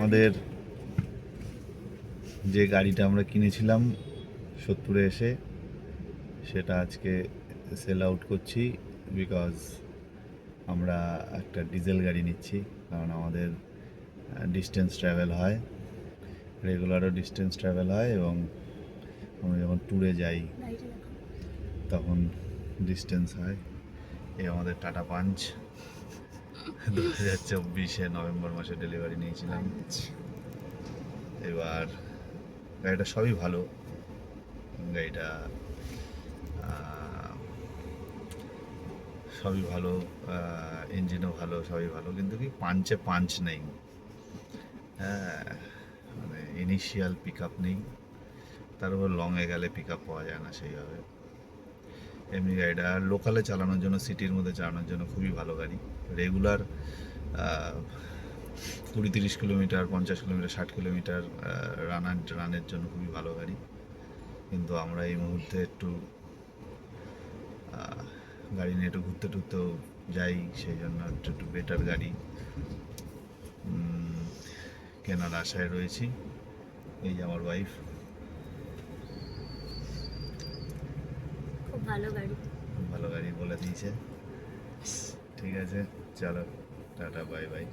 আমাদের যে গাড়িটা আমরা কিনেছিলাম 70-এ এসে, সেটা আজকে সেল আউট করছি। বিকজ আমরা একটা ডিজেল গাড়ি নিচ্ছি, কারণ আমাদের ডিস্টেন্স ট্রাভেল হয়, রেগুলারও ডিস্টেন্স ট্রাভেল হয়, এবং আমরা যখন ট্যুরে যাই তখন ডিস্টেন্স হয়। এই আমাদের টাটা পাঞ্চ 2024 নভেম্বর মাসে ডেলিভারি নিয়েছিলাম। এবার গাড়িটা সবই ভালো, গাড়িটা সবই ভালো, ইঞ্জিনও ভালো, সবই ভালো, কিন্তু কি পাঞ্চে পাঞ্চ নেই। হ্যাঁ, মানে ইনিশিয়াল পিক আপ নেই, তার উপর লংয়ে গেলে পিক আপ পাওয়া যায় না সেইভাবে। এমনি গাড়িটা লোকালে চালানোর জন্য, সিটির মধ্যে চালানোর জন্য খুবই ভালো গাড়ি। রেগুলার 20-30 কিলোমিটার, 50 কিলোমিটার, 60 কিলোমিটার রানের জন্য খুবই ভালো গাড়ি। কিন্তু আমরা এই মুহূর্তে একটু গাড়ি নিয়ে একটু ঘুরতে টুরতেও যাই, সেই জন্য একটু বেটার গাড়ি কেনার আশায় রয়েছি। এই যে আমার ওয়াইফ, খুব ভালো ভালো গাড়ি বলে দিয়েছে। ঠিক আছে, চলো, টাটা, বাই বাই।